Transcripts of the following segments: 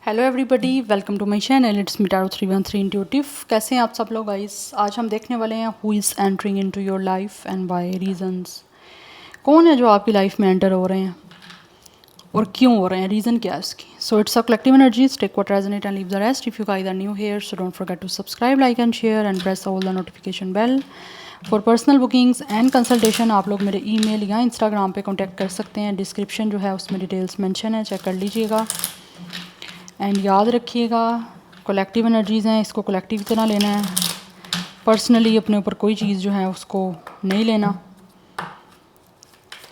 Hello everybody, welcome to my channel. It's me tarot 313 intuitive. कैसे हैं आप सब लोग गाइस? आज हम देखने वाले हैं who is entering into your life and by reasons. कौन है जो आपकी लाइफ में एंटर हो रहे हैं और क्यों हो रहे हैं, रीज़न क्या है उसकी। So it's a collective energies, take what resonate and leave the rest. If you guys are new here so don't forget to subscribe, like and share and press all the notification bell. For personal bookings and consultation आप लोग मेरे email या Instagram पे contact कर सकते हैं। Description जो है उसमें डिटेल्स मेंशन है, चेक कर लीजिएगा। एंड याद रखिएगा, कलेक्टिव एनर्जीज़ हैं, इसको कलेक्टिव की तरह लेना है। पर्सनली अपने ऊपर कोई चीज़ जो है उसको नहीं लेना।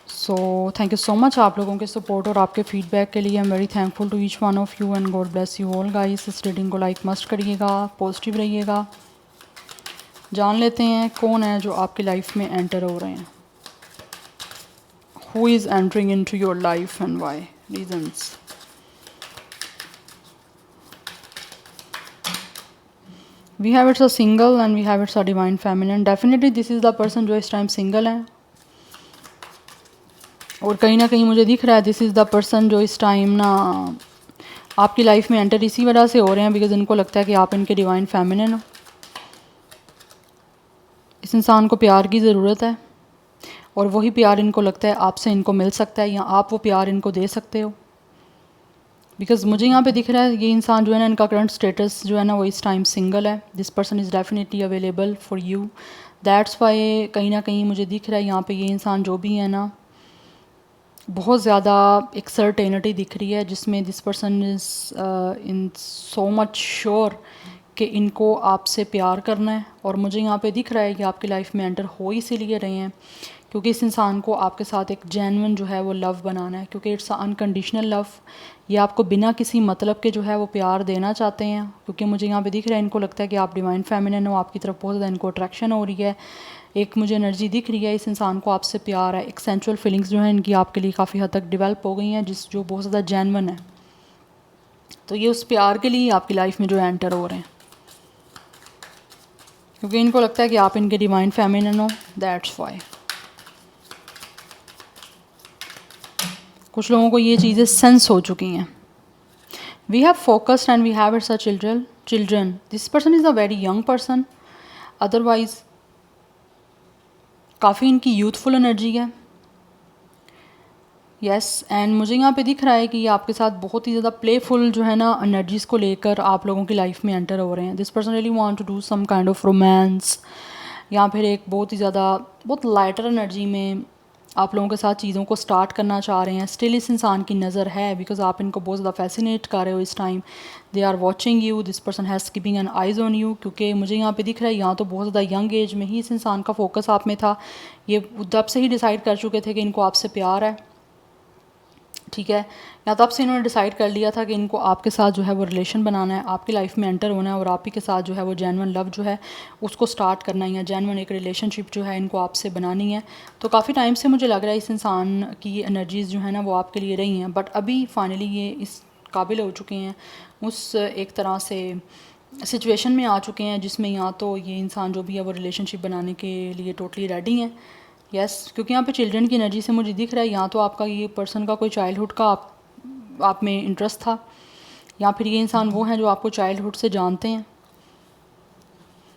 So thank you so much आप लोगों के सपोर्ट और आपके फीडबैक के लिए। I am very thankful to each one of you and God bless you all guys. इस रीडिंग को लाइक मस्ट करिएगा, पॉजिटिव रहिएगा। जान लेते हैं कौन है जो आपकी लाइफ में एंटर हो रहे हैं। Who is entering into your life and why, reasons. We have it's a single and we have it's a divine feminine. Definitely this is the person जो इस टाइम सिंगल है, और कहीं ना कहीं मुझे दिख रहा है दिस इज़ द पर्सन जो इस टाइम ना आपकी लाइफ में एंटर इसी वजह से हो रहे हैं बिकॉज इनको लगता है कि आप इनके डिवाइन फेमिनिन हो। इस इंसान को प्यार की ज़रूरत है और वही प्यार इनको लगता है आपसे इनको मिल सकता है या आप वो प्यार इनको दे सकते हो। बिकॉज मुझे यहाँ पे दिख रहा है ये इंसान जो है ना, इनका करंट स्टेटस जो है ना वो इस टाइम सिंगल है। This person is definitely available for you. That's why कहीं ना कहीं मुझे दिख रहा है यहाँ पे ये इंसान जो भी है ना, बहुत ज़्यादा एक सर्टेनिटी दिख रही है जिसमें this person is in so much sure कि इनको आपसे प्यार करना है। और मुझे यहाँ पे दिख रहा है कि आपकी लाइफ में एंटर हो इसीलिए रहे हैं क्योंकि इस इंसान को आपके साथ एक जेन्युइन जो है वो लव बनाना है, क्योंकि इट्स अनकंडीशनल लव। ये आपको बिना किसी मतलब के जो है वो प्यार देना चाहते हैं, क्योंकि मुझे यहाँ पे दिख रहा है इनको लगता है कि आप डिवाइन फेमिनिन हो, आपकी तरफ बहुत ज़्यादा इनको अट्रैक्शन हो रही है। एक मुझे एनर्जी दिख रही है, इस इंसान को आपसे प्यार है। एक सेंचुअल फीलिंग्स जो है इनकी आपके लिए काफ़ी हद तक डिवेल्प हो गई हैं, जो बहुत ज़्यादा जेन्युइन है। तो ये उस प्यार के लिए आपकी लाइफ में जो एंटर हो रहे हैं क्योंकि इनको लगता है कि आप इनके डिवाइन फेमिनिन हो। दैट्स वाई कुछ लोगों को ये चीज़ें सेंस हो चुकी हैं। We have focused and we have it's a children. This person is a very young person, otherwise काफ़ी इनकी यूथफुल एनर्जी है। यस एंड मुझे यहाँ पे दिख रहा है कि ये आपके साथ बहुत ही ज़्यादा प्लेफुल जो है ना एनर्जीज़ को लेकर आप लोगों की लाइफ में एंटर हो रहे हैं। This person really want to do some kind of romance, या फिर एक बहुत ही ज़्यादा बहुत लाइटर एनर्जी में आप लोगों के साथ चीज़ों को स्टार्ट करना चाह रहे हैं। स्टिल इस इंसान की नज़र है बिकॉज आप इनको बहुत ज़्यादा फैसिनेट कर रहे हो इस time. They are watching you, this person has keeping an eyes on you. क्योंकि मुझे यहाँ पे दिख रहा है यहाँ तो बहुत ज़्यादा यंग एज में ही इस इंसान का फोकस आप में था। ये तब से ही डिसाइड कर चुके थे कि इनको आपसे प्यार है, ठीक है। या तब से इन्होंने डिसाइड कर लिया था कि इनको आपके साथ जो है वो रिलेशन बनाना है, आपकी लाइफ में एंटर होना है और आप ही के साथ जो है वो जेन्युइन लव जो है उसको स्टार्ट करना है, या जेन्युइन एक रिलेशनशिप जो है इनको आपसे बनानी है। तो काफ़ी टाइम से मुझे लग रहा है इस इंसान की ये एनर्जीज़ जो है ना वो आपके लिए रही हैं, बट अभी फाइनली ये इस काबिल हो चुके हैं, उस एक तरह से सिचुएशन में आ चुके हैं जिसमें या तो ये इंसान जो भी है वो रिलेशनशिप बनाने के लिए टोटली रेडी हैं। यस क्योंकि यहाँ पे चिल्ड्रन की एनर्जी से मुझे दिख रहा है यहाँ तो आपका ये पर्सन का कोई चाइल्डहुड का आप में इंटरेस्ट था, या फिर ये इंसान वो हैं जो आपको चाइल्डहुड से जानते हैं,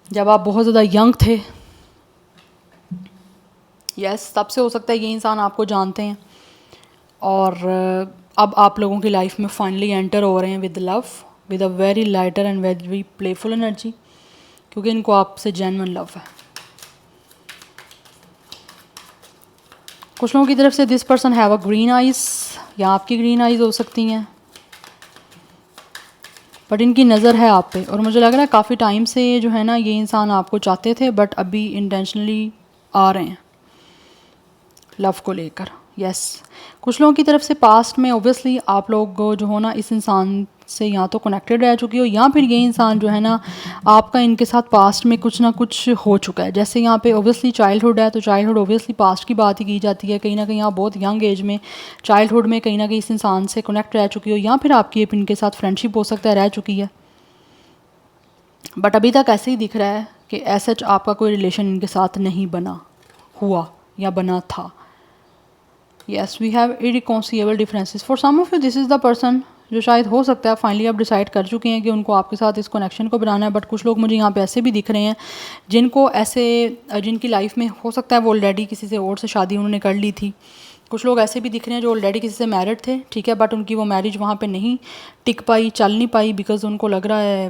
जब आप बहुत ज़्यादा यंग थे। यस तब से हो सकता है ये इंसान आपको जानते हैं और अब आप लोगों की लाइफ में फाइनली एंटर हो रहे हैं with love, with a very lighter and very playful energy, क्योंकि इनको आपसे जेन्युइन लव है। कुछ लोगों की तरफ से this person have a green eyes, या आपकी ग्रीन आइज़ हो सकती हैं, बट इनकी नज़र है आप पे और मुझे लग रहा है काफ़ी टाइम से जो है ना ये इंसान आपको चाहते थे, बट अभी इंटेंशनली आ रहे हैं लव को लेकर। यस कुछ लोगों की तरफ से पास्ट में ओबियसली आप लोग जो हो ना इस इंसान से या तो कनेक्टेड रह चुकी हो, या फिर ये इंसान जो है ना आपका इनके साथ पास्ट में कुछ ना कुछ हो चुका है। जैसे यहाँ पे ओबियसली चाइल्डहुड है, तो चाइल्डहुड ओबियसली पास्ट की बात ही की जाती है। कहीं ना कहीं आप बहुत यंग एज में चाइल्डहुड में कहीं ना कहीं इस इंसान से कनेक्ट रह चुकी हो, या फिर आपकी इनके साथ फ्रेंडशिप हो सकता है रह चुकी है, बट अभी तक ऐसे ही दिख रहा है कि ऐसा आपका कोई रिलेशन इनके साथ नहीं बना हुआ या बना था। Yes, we have irreconcilable differences. For some of you, this is the person जो शायद हो सकता है फाइनली आप डिसाइड कर चुके हैं कि उनको आपके साथ इस कनेक्शन को बनाना है। बट कुछ लोग मुझे यहाँ पे ऐसे भी दिख रहे हैं जिनको ऐसे जिनकी लाइफ में हो सकता है वो ऑलरेडी किसी से और से शादी उन्होंने कर ली थी। कुछ लोग ऐसे भी दिख रहे हैं जो ऑलरेडी किसी से मैरिड थे, ठीक है, बट उनकी वो मैरिज वहाँ पे नहीं टिक पाई, चल नहीं पाई, बिकॉज़ उनको लग रहा है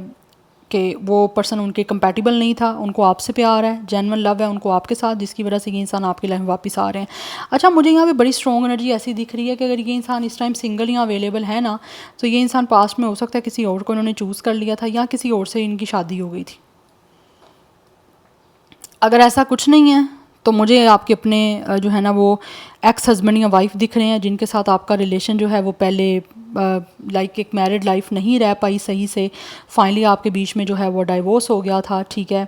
कि वो पर्सन उनके कंपैटिबल नहीं था। उनको आपसे प्यार है, जेन्युइन लव है उनको आपके साथ, जिसकी वजह से ये इंसान आपकी लाइफ में वापस आ रहे हैं। अच्छा, मुझे यहाँ पे बड़ी स्ट्रॉन्ग एनर्जी ऐसी दिख रही है कि अगर ये इंसान इस टाइम सिंगल या अवेलेबल है ना, तो ये इंसान पास्ट में हो सकता है किसी और को इन्होंने चूज़ कर लिया था या किसी और से इनकी शादी हो गई थी। अगर ऐसा कुछ नहीं है तो मुझे आपके अपने जो है ना वो एक्स हस्बैंड या वाइफ दिख रहे हैं जिनके साथ आपका रिलेशन जो है वो पहले लाइक एक मैरिड लाइफ नहीं रह पाई सही से, फाइनली आपके बीच में जो है वो डाइवोर्स हो गया था, ठीक है,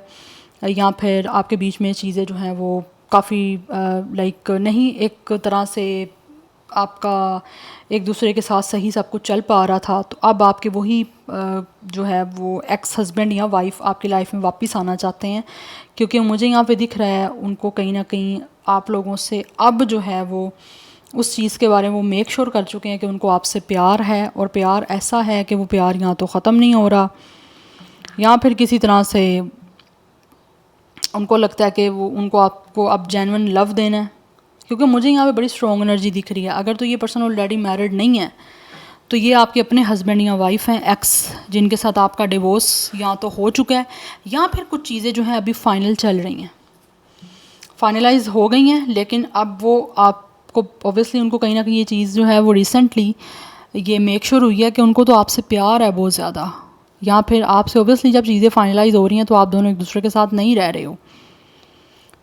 या फिर आपके बीच में चीज़ें जो हैं वो काफ़ी लाइक नहीं एक तरह से आपका एक दूसरे के साथ सही सब कुछ चल पा रहा था। तो अब आपके वही जो है वो एक्स हस्बैंड या वाइफ आपकी लाइफ में वापस आना चाहते हैं, क्योंकि मुझे यहाँ पे दिख रहा है उनको कहीं ना कहीं आप लोगों से अब जो है वो उस चीज़ के बारे में वो मेक श्योर कर चुके हैं कि उनको आपसे प्यार है, और प्यार ऐसा है कि वो प्यार यहाँ तो ख़त्म नहीं हो रहा, या फिर किसी तरह से उनको लगता है कि वो उनको आपको अब जेन्युइन लव देना है। क्योंकि मुझे यहाँ पे बड़ी स्ट्रॉन्ग एनर्जी दिख रही है। अगर तो ये पर्सन ऑलरेडी मैरिड नहीं है तो ये आपके अपने हस्बैंड या वाइफ हैं एक्स, जिनके साथ आपका डिवोर्स या तो हो चुका है या फिर कुछ चीज़ें जो हैं अभी फाइनल चल रही हैं, फाइनलाइज हो गई हैं, लेकिन अब वो आपको ऑब्वियसली उनको कहीं ना कहीं ये चीज़ जो है वो रिसेंटली ये मेक श्योर हुई है कि उनको तो आपसे प्यार है बहुत ज़्यादा, या फिर आपसे ऑब्वियसली जब चीज़ें फाइनलाइज हो रही हैं तो आप दोनों एक दूसरे के साथ नहीं रह रहे हो,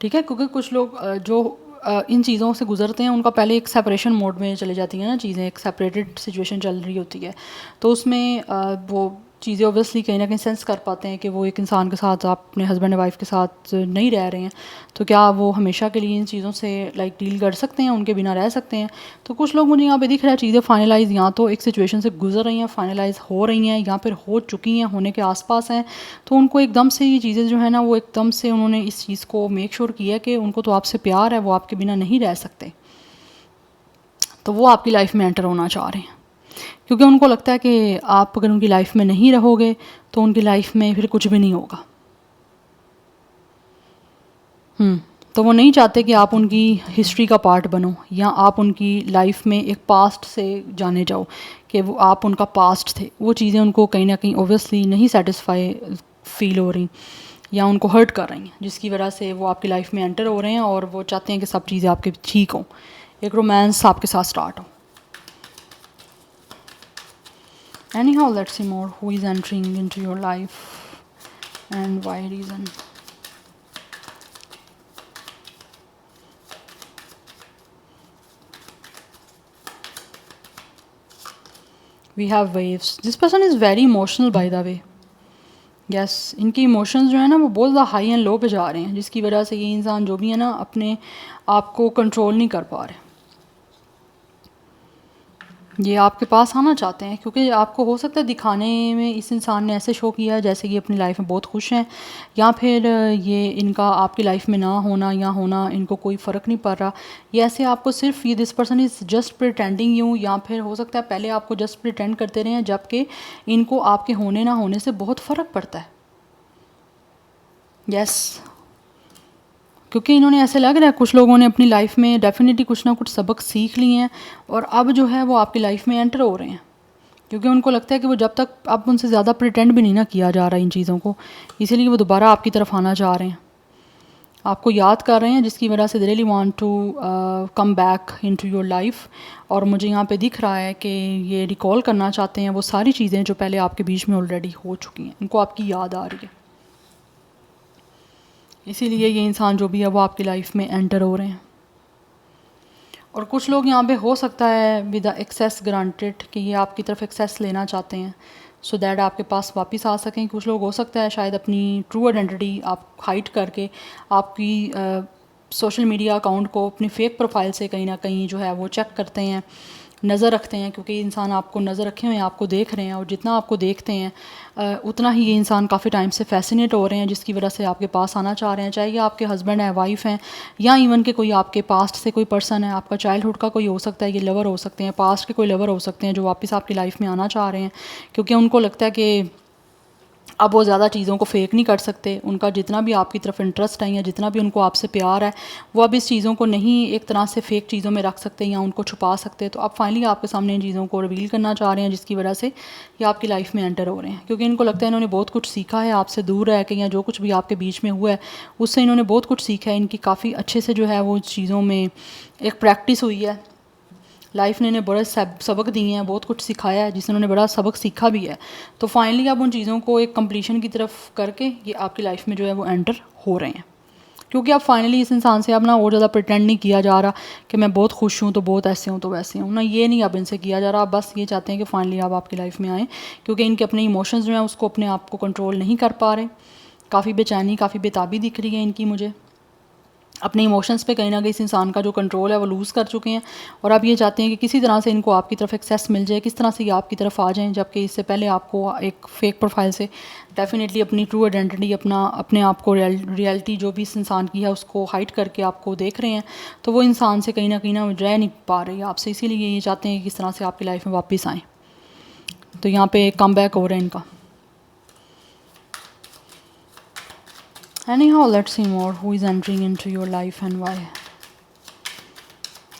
ठीक है। क्योंकि कुछ लोग जो इन चीज़ों से गुजरते हैं उनका पहले एक सेपरेशन मोड में चले जाती हैं ना चीज़ें, एक सेपरेटेड सिचुएशन चल रही होती है, तो उसमें वो चीज़ें ऑब्वियसली कहीं ना कहीं सेंस कर पाते हैं कि वो एक इंसान के साथ आप अपने हस्बैंड वाइफ के साथ नहीं रह रहे हैं, तो क्या वो हमेशा के लिए इन चीज़ों से लाइक डील कर सकते हैं, उनके बिना रह सकते हैं। तो कुछ लोग मुझे यहाँ पे दिख रहा है चीज़ें फाइनलाइज या तो एक सिचुएशन से गुजर रही हैं, फाइनलाइज हो रही हैं, या फिर हो चुकी हैं, होने के आसपास हैं, तो उनको एकदम से ये चीज़ें जो है ना वो एकदम से उन्होंने इस चीज़ को मेक श्योर किया कि उनको तो आपसे प्यार है, वो आपके बिना नहीं रह सकते, तो वो आपकी लाइफ में एंटर होना चाह रहे हैं। क्योंकि उनको लगता है कि आप अगर उनकी लाइफ में नहीं रहोगे तो उनकी लाइफ में फिर कुछ भी नहीं होगा। तो वो नहीं चाहते कि आप उनकी हिस्ट्री का पार्ट बनो, या आप उनकी लाइफ में एक पास्ट से जाने जाओ कि वो आप उनका पास्ट थे। वो चीज़ें उनको कहीं ना कहीं ओबियसली नहीं सेटिस्फाई फील हो रही या उनको हर्ट कर रही हैं, जिसकी वजह से वो आपकी लाइफ में एंटर हो रहे हैं और वो चाहते हैं कि सब चीज़ें आपके ठीक हों, एक रोमांस आपके साथ स्टार्ट हो। Anyhow, let's see more. Who is entering into your life and why reason? We have waves. This person is very emotional by the way. Yes, इनकी इमोशंस जो है ना वो बहुत ज़्यादा हाई एंड लो पे जा रहे हैं, जिसकी वजह से ये इंसान जो भी है ना अपने आप को कंट्रोल नहीं कर पा रहे। ये आपके पास आना चाहते हैं क्योंकि आपको हो सकता है दिखाने में इस इंसान ने ऐसे शो किया है जैसे कि अपनी लाइफ में बहुत खुश हैं, या फिर ये इनका आपकी लाइफ में ना होना या होना इनको कोई फ़र्क नहीं पड़ रहा। ये ऐसे आपको सिर्फ ये this person is just pretending you, या फिर हो सकता है पहले आपको जस्ट प्रिटेंड करते रहे हैं, जबकि इनको आपके होने ना होने से बहुत फ़र्क पड़ता है। यस, क्योंकि इन्होंने ऐसे लग रहा है कुछ लोगों ने अपनी लाइफ में डेफिनेटली कुछ ना कुछ सबक सीख लिए हैं और अब जो है वो आपकी लाइफ में एंटर हो रहे हैं, क्योंकि उनको लगता है कि वो जब तक अब उनसे ज़्यादा प्रिटेंड भी नहीं ना किया जा रहा इन चीज़ों को, इसीलिए वो दोबारा आपकी तरफ आना चाह रहे हैं, आपको याद कर रहे हैं, जिसकी वजह से they really want to come back into your life. और मुझे यहाँ पे दिख रहा है कि ये रिकॉल करना चाहते हैं वो सारी चीज़ें जो पहले आपके बीच में ऑलरेडी हो चुकी हैं, इनको आपकी याद आ रही है, इसीलिए ये इंसान जो भी है वो आपकी लाइफ में एंटर हो रहे हैं। और कुछ लोग यहाँ पे हो सकता है विद एक्सेस ग्रांटेड कि ये आपकी तरफ एक्सेस लेना चाहते हैं सो दैट आपके पास वापस आ सकें। कुछ लोग हो सकता है शायद अपनी ट्रू आइडेंटिटी आप हाइड करके आपकी सोशल मीडिया अकाउंट को अपनी फेक प्रोफाइल से कहीं ना कहीं जो है वो चेक करते हैं नज़र रखते हैं, क्योंकि इंसान आपको नज़र रखे हुए हैं, आपको देख रहे हैं, और जितना आपको देखते हैं उतना ही ये इंसान काफ़ी टाइम से फैसिनेट हो रहे हैं, जिसकी वजह से आपके पास आना चाह रहे हैं। चाहे ये आपके हस्बैंड हैं, वाइफ हैं, या इवन के कोई आपके पास्ट से कोई पर्सन है, आपका चाइल्डहुड का कोई हो सकता है, ये लवर हो सकते हैं, पास्ट के कोई लवर हो सकते हैं जो वापस आपकी लाइफ में आना चाह रहे हैं, क्योंकि उनको लगता है कि अब वो ज़्यादा चीज़ों को फेक नहीं कर सकते। उनका जितना भी आपकी तरफ इंटरेस्ट है या जितना भी उनको आपसे प्यार है, वो अब इस चीज़ों को नहीं एक तरह से फ़ेक चीज़ों में रख सकते या उनको छुपा सकते। तो अब फाइनली आपके सामने इन चीज़ों को रिवील करना चाह रहे हैं, जिसकी वजह से ये आपकी लाइफ में एंटर हो रहे हैं, क्योंकि इनको लगता है इन्होंने बहुत कुछ सीखा है आपसे दूर रह के, या जो कुछ भी आपके बीच में हुआ है उससे इन्होंने बहुत कुछ सीखा है। इनकी काफ़ी अच्छे से जो है वो चीज़ों में एक प्रैक्टिस हुई है, लाइफ ने इन्हें बड़े सबक दिए हैं, बहुत कुछ सिखाया है, जिससे उन्होंने बड़ा सबक सीखा भी है। तो फाइनली अब उन चीज़ों को एक कंप्लीशन की तरफ करके ये आपकी लाइफ में जो है वो एंटर हो रहे हैं, क्योंकि अब फाइनली इस इंसान से अब ना और ज़्यादा प्रिटेंड नहीं किया जा रहा कि मैं बहुत खुश हूँ तो बहुत ऐसे हूँ तो वैसे हूँ ना, ये नहीं अब इनसे किया जा रहा। अब बस ये चाहते हैं कि फाइनली आप आपकी लाइफ में आएँ, क्योंकि इनके अपने इमोशंस जो हैं उसको अपने आप को कंट्रोल नहीं कर पा रहे। काफ़ी बेचैनी, काफ़ी बेताबी दिख रही है इनकी मुझे, अपने इमोशंस पे कहीं ना कहीं इस इंसान का जो कंट्रोल है वो लूज़ कर चुके हैं, और अब ये चाहते हैं कि किसी तरह से इनको आपकी तरफ एक्सेस मिल जाए, किस तरह से ये आपकी तरफ आ जाएं, जबकि इससे पहले आपको एक फ़ेक प्रोफाइल से डेफिनेटली अपनी ट्रू आइडेंटिटी, अपने आप को रियलिटी जो भी इस इंसान की है उसको हाइड करके आपको देख रहे हैं। तो वो इंसान से कहीं ना रह नहीं पा रही आपसे, इसीलिए ये चाहते हैं कि किस तरह से आपकी लाइफ में वापस आएँ। तो यहाँ पे कम बैक हो रहा है इनका। Anyhow, let's see more. Who is entering into your life and why?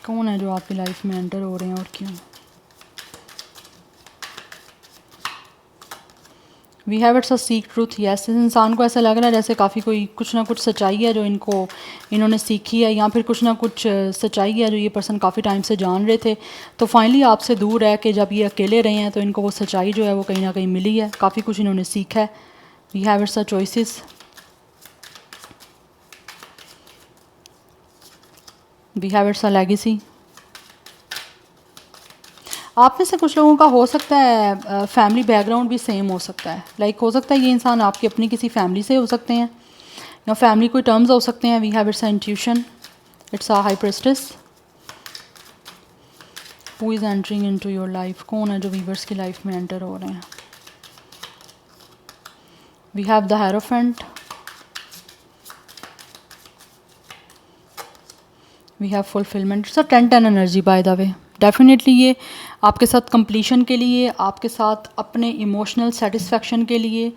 कौन है जो आपकी लाइफ में एंटर हो रहे हैं और क्यों? We have it's a seek truth. Yes, इस इंसान को ऐसा लग रहा है जैसे काफ़ी कोई कुछ ना कुछ सच्चाई है जो इन्होंने सीखी है, या फिर कुछ ना कुछ सच्चाई है जो ये पर्सन काफ़ी टाइम से जान रहे थे। तो फाइनली आपसे दूर रह के जब ये अकेले रहे हैं तो इनको वो सच्चाई जो है वो कहीं ना कहीं मिली है, काफ़ी कुछ इन्होंने सीखा है। We have it's a choices, we have it's a legacy. आप में से कुछ लोगों का हो सकता है फैमिली बैकग्राउंड भी सेम हो सकता है, लाइक हो सकता है ये इंसान आपकी अपनी किसी फैमिली से हो सकते हैं, या फैमिली कोई टर्म्स हो सकते हैं। We have it's a intuition, it's a high priestess. Who is entering into your life? कौन है जो वीवर्स की लाइफ में एंटर हो रहे हैं? We have the Hierophant, we have fulfilment. It's a 10-10 energy by the way. Definitely ये आपके साथ कंप्लीशन के लिए, आपके साथ अपने इमोशनल सेटिस्फेक्शन के लिए,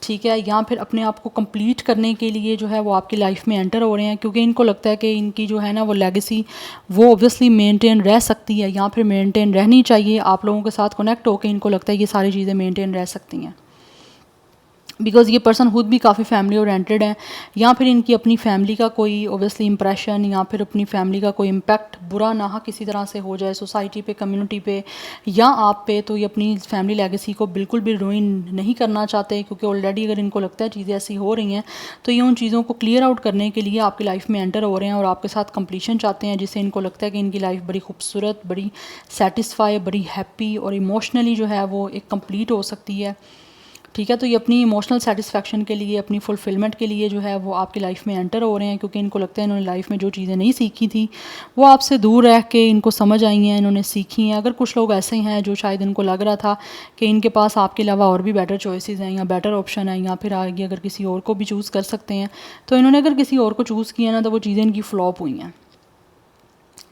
ठीक है, या फिर अपने आप को कंप्लीट करने के लिए जो है वो आपकी लाइफ में एंटर हो रहे हैं, क्योंकि इनको लगता है कि इनकी जो है ना वो लेगेसी वो ऑब्वियसली मेंटेन रह सकती है, या फिर मेंटेन रहनी चाहिए। आप लोगों के साथ कनेक्ट होकर इनको लगता है ये सारी चीज़ें मेंटेन रह सकती हैं, बिकॉज़ ये पर्सन खुद भी काफ़ी फैमिली ओरिएंटेड है, या फिर इनकी अपनी फैमिली का कोई ओबियसली इंप्रेशन, या फिर अपनी फैमिली का कोई इम्पैक्ट बुरा ना किसी तरह से हो जाए सोसाइटी पे, कम्युनिटी पे, या आप पे, तो ये अपनी फैमिली लेगेसी को बिल्कुल भी रूइन नहीं करना चाहते, क्योंकि ऑलरेडी अगर इनको लगता है चीज़ें ऐसी हो रही हैं तो ये उन चीज़ों को क्लियर आउट करने के लिए आपकी लाइफ में एंटर हो रहे हैं और आपके साथ कंप्लीशन चाहते हैं, जिससे इनको लगता है कि इनकी लाइफ बड़ी खूबसूरत, बड़ी सेटिस्फाई, बड़ी हैप्पी और इमोशनली जो है वो एक कंप्लीट हो सकती है। ठीक है, तो ये अपनी इमोशनल सेटिस्फेक्शन के लिए, अपनी फुलफिलमेंट के लिए जो है वो आपकी लाइफ में एंटर हो रहे हैं, क्योंकि इनको लगता है इन्होंने लाइफ में जो चीज़ें नहीं सीखी थी वो आपसे दूर रह के इनको समझ आई हैं, इन्होंने सीखी हैं। अगर कुछ लोग ऐसे हैं जो शायद इनको लग रहा था कि इनके पास आपके अलावा और भी बेटर चॉइसेस हैं या बेटर ऑप्शन है, या फिर आगे अगर किसी और को भी चूज़ कर सकते हैं, तो इन्होंने अगर किसी और को चूज़ किया ना तो वो चीज़ें इनकी फ्लॉप हुई हैं,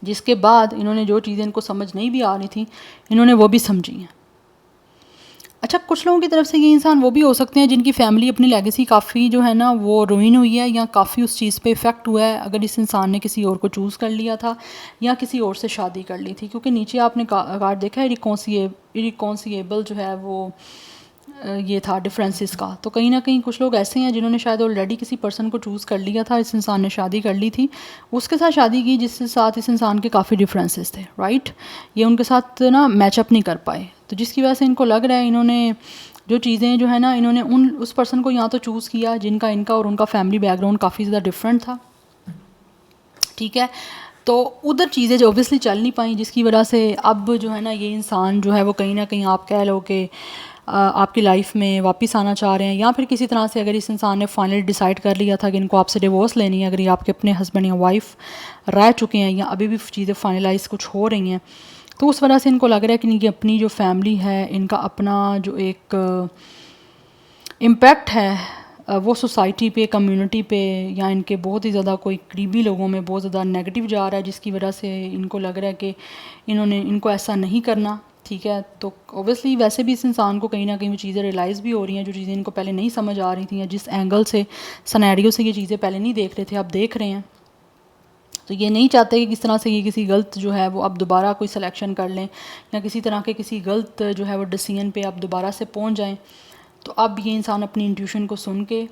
जिसके बाद इन्होंने जो चीज़ें इनको समझ नहीं भी आ रही थी इन्होंने वो भी समझी हैं। अच्छा, कुछ लोगों की तरफ से ये इंसान वो भी हो सकते हैं जिनकी फैमिली अपनी लेगेसी काफ़ी जो है ना वो रुइन हुई है, या काफ़ी उस चीज़ पे इफ़ेक्ट हुआ है अगर इस इंसान ने किसी और को चूज़ कर लिया था या किसी और से शादी कर ली थी, क्योंकि नीचे आपने कार्ड देखा है इरिकॉन्सिएबल जो है वो ये था डिफरेंसेस का। तो कहीं ना कहीं कुछ लोग ऐसे हैं जिन्होंने शायद ऑलरेडी किसी पर्सन को चूज़ कर लिया था, इस इंसान ने शादी कर ली थी, उसके साथ शादी की जिसके साथ इस इंसान के काफ़ी डिफरेंसेस थे, राइट। ये उनके साथ ना मैचअप नहीं कर पाए, तो जिसकी वजह से इनको लग रहा है इन्होंने जो चीज़ें जो है ना इन्होंने उस पर्सन को यहाँ तो चूज़ किया जिनका इनका और उनका फैमिली बैकग्राउंड काफ़ी ज़्यादा डिफरेंट था, ठीक है। तो उधर चीज़ें जो ऑब्वियसली चल नहीं पाई, जिसकी वजह से अब जो है ना ये इंसान जो है वो कहीं ना कहीं आप कह लो कि आपकी लाइफ में वापस आना चाह रहे हैं, या फिर किसी तरह से अगर इस इंसान ने फाइनली डिसाइड कर लिया था कि इनको आपसे डिवोर्स लेनी है, अगर ये आपके अपने हस्बैंड या वाइफ रह चुके हैं या अभी भी चीज़ें फाइनलाइज कुछ हो रही हैं, तो उस वजह से इनको लग रहा है कि इनकी अपनी जो फैमिली है, इनका अपना जो एक इम्पैक्ट है वो सोसाइटी पे, कम्युनिटी पे, या इनके बहुत ही ज़्यादा कोई करीबी लोगों में बहुत ज़्यादा नेगेटिव जा रहा है, जिसकी वजह से इनको लग रहा है कि इनको ऐसा नहीं करना। ठीक है, तो ऑब्वियसली वैसे भी इस इंसान को कहीं ना कहीं वो चीज़ें रियलाइज़ भी हो रही हैं, जो चीज़ें इनको पहले नहीं समझ आ रही थी, या जिस एंगल से, सिनेरियो से ये चीज़ें पहले नहीं देख रहे थे, अब देख रहे हैं। तो ये नहीं चाहते कि किस तरह से ये किसी गलत जो है वो अब दोबारा कोई सिलेक्शन कर लें, या किसी तरह के किसी गलत जो है वो डिसीजन पे अब दोबारा से पहुंच जाएं। तो अब ये इंसान अपनी इंट्यूशन को सुन के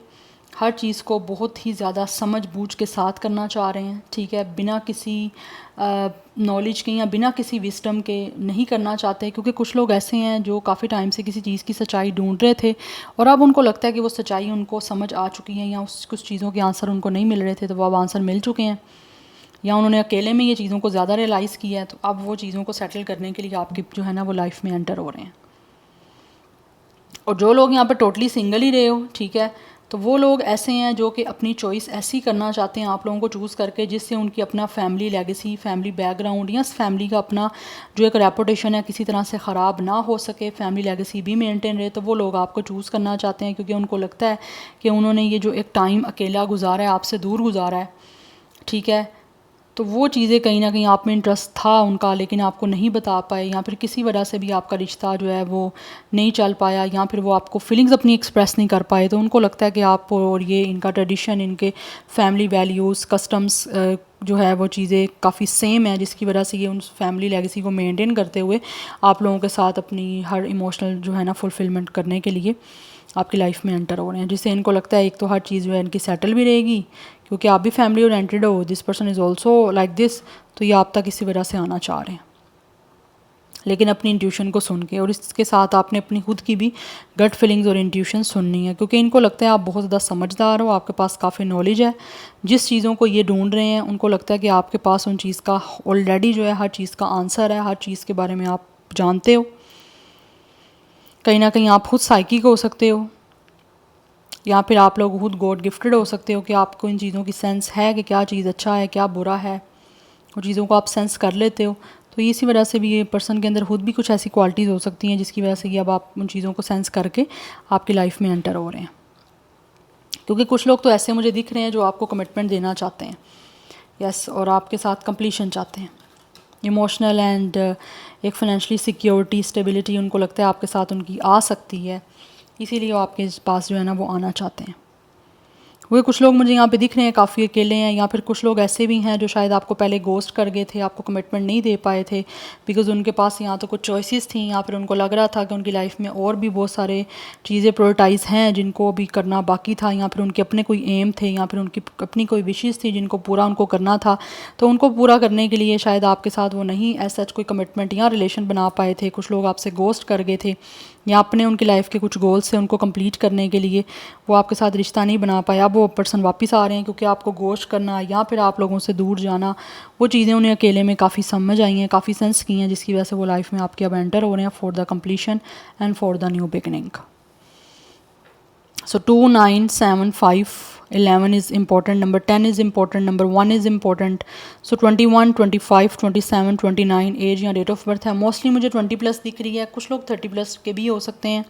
हर चीज़ को बहुत ही ज़्यादा समझ बूझ के साथ करना चाह रहे हैं। ठीक है, बिना किसी नॉलेज के या बिना किसी विस्डम के नहीं करना चाहते, क्योंकि कुछ लोग ऐसे हैं जो काफ़ी टाइम से किसी चीज़ की सच्चाई ढूंढ रहे थे, और अब उनको लगता है कि वो सच्चाई उनको समझ आ चुकी है, या उस कुछ चीज़ों के आंसर उनको नहीं मिल रहे थे तो वो अब आंसर मिल चुके हैं, या उन्होंने अकेले में ये चीज़ों को ज़्यादा रियलाइज़ किया है। तो अब वो चीज़ों को सेटल करने के लिए आपकी जो है ना वो लाइफ में एंटर हो रहे हैं। और जो लोग यहाँ पर टोटली सिंगल ही रहे हो, ठीक है, तो वो लोग ऐसे हैं जो कि अपनी चॉइस ऐसी करना चाहते हैं आप लोगों को चूज़ करके, जिससे उनकी अपना फैमिली लेगेसी, फैमिली बैकग्राउंड, या फैमिली का अपना जो एक रेपुटेशन है किसी तरह से ख़राब ना हो सके, फैमिली लेगेसी भी मेंटेन रहे। तो वो लोग आपको चूज़ करना चाहते हैं, क्योंकि उनको लगता है कि उन्होंने ये जो एक टाइम अकेला गुजारा है, आपसे दूर गुजारा है, ठीक है, तो वो चीज़ें कहीं ना कहीं आप में इंटरेस्ट था उनका, लेकिन आपको नहीं बता पाए, या फिर किसी वजह से भी आपका रिश्ता जो है वो नहीं चल पाया, या फिर वो आपको फीलिंग्स अपनी एक्सप्रेस नहीं कर पाए। तो उनको लगता है कि आप और ये इनका ट्रेडिशन, इनके फैमिली वैल्यूज़, कस्टम्स जो है वो चीज़ें काफ़ी सेम है, जिसकी वजह से ये उन फैमिली लेगेसी को मेंटेन करते हुए आप लोगों के साथ अपनी हर इमोशनल जो है ना फुलफिलमेंट करने के लिए आपकी लाइफ में एंटर हो रहे हैं। जिससे इनको लगता है एक तो हर चीज़ जो है इनकी सेटल भी रहेगी, क्योंकि आप भी फैमिली ओरिएंटेड हो, this person is also like this, तो ये आप तक इसी वजह से आना चाह रहे हैं, लेकिन अपनी इंट्यूशन को सुन के। और इसके साथ आपने अपनी खुद की भी गट फीलिंग्स और इंट्यूशन सुननी है, क्योंकि इनको लगता है आप बहुत ज़्यादा समझदार हो, आपके पास काफ़ी नॉलेज है। जिस चीज़ों को ये ढूंढ रहे हैं उनको लगता है कि आपके पास उन चीज़ का ऑलरेडी जो है हर चीज़ का आंसर है, हर चीज़ के बारे में आप जानते हो। कहीं ना कहीं आप खुद साइकिक हो सकते हो, या फिर आप लोग खुद गॉड गिफ्टेड हो सकते हो कि आपको इन चीज़ों की सेंस है कि क्या चीज़ अच्छा है, क्या बुरा है, और चीज़ों को आप सेंस कर लेते हो। तो इसी वजह से भी ये पर्सन के अंदर खुद भी कुछ ऐसी क्वालिटीज़ हो सकती हैं जिसकी वजह से कि अब आप उन चीज़ों को सेंस करके आपकी लाइफ में एंटर हो रहे हैं। क्योंकि कुछ लोग तो ऐसे मुझे दिख रहे हैं जो आपको कमिटमेंट देना चाहते हैं, यस, और आपके साथ कंप्लीशन चाहते हैं, इमोशनल एंड एक फाइनेंशियली सिक्योरिटी, स्टेबिलिटी उनको लगता है आपके साथ उनकी आ सकती है, इसीलिए वो आपके पास जो है ना वो आना चाहते हैं। वो कुछ लोग मुझे यहाँ पे दिख रहे हैं काफ़ी अकेले हैं, या फिर कुछ लोग ऐसे भी हैं जो शायद आपको पहले गोस्ट कर गए थे, आपको कमिटमेंट नहीं दे पाए थे, बिकॉज़ उनके पास यहाँ तो कुछ चॉइसेस थी, या फिर उनको लग रहा था कि उनकी लाइफ में और भी बहुत सारे चीज़ें प्रायोरिटाइज हैं जिनको भी करना बाकी था, या फिर उनके अपने कोई एम थे, या फिर उनकी अपनी कोई विशेज़ थी जिनको पूरा उनको करना था। तो उनको पूरा करने के लिए शायद आपके साथ वो नहीं ऐसा कोई कमिटमेंट या रिलेशन बना पाए थे। कुछ लोग आपसे गोस्ट कर गए थे, या अपने उनकी लाइफ के कुछ गोल्स से उनको कंप्लीट करने के लिए वो आपके साथ रिश्ता नहीं बना पाया। अब वो पर्सन वापस आ रहे हैं, क्योंकि आपको गोश्त करना या फिर आप लोगों से दूर जाना, वो चीज़ें उन्हें अकेले में काफ़ी समझ आई हैं, काफ़ी सेंस की हैं, जिसकी वजह से वो लाइफ में आपके अब एंटर हो रहे हैं for the completion and for the new beginning. So 2, 9, 7, 5, 11 is important, number 10 is important, number 1 is important. So 21, 25, 27, 29 as या डेट ऑफ बर्थ है। मोस्टली मुझे 20 प्लस दिख रही है, कुछ लोग 30 प्लस के भी हो सकते हैं।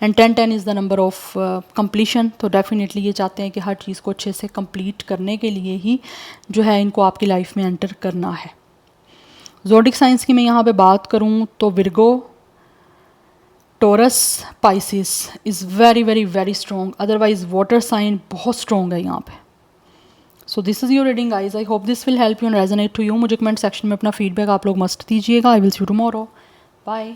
And 10 is the number of completion. तो डेफिनेटली ये चाहते हैं कि हर चीज़ को अच्छे से कंप्लीट करने के लिए ही जो है इनको आपकी लाइफ में एंटर करना है। ज़ोडिक साइंस की मैं यहाँ पे बात करूँ तो Virgo, Taurus, Pisces is very very very strong, otherwise water sign बहुत स्ट्रॉन्ग है यहाँ पे। So this is your reading guys, I hope this will help you and resonate to you. मुझे कमेंट सेक्शन में अपना फीडबैक आप लोग must दीजिएगा। I will see you tomorrow, bye.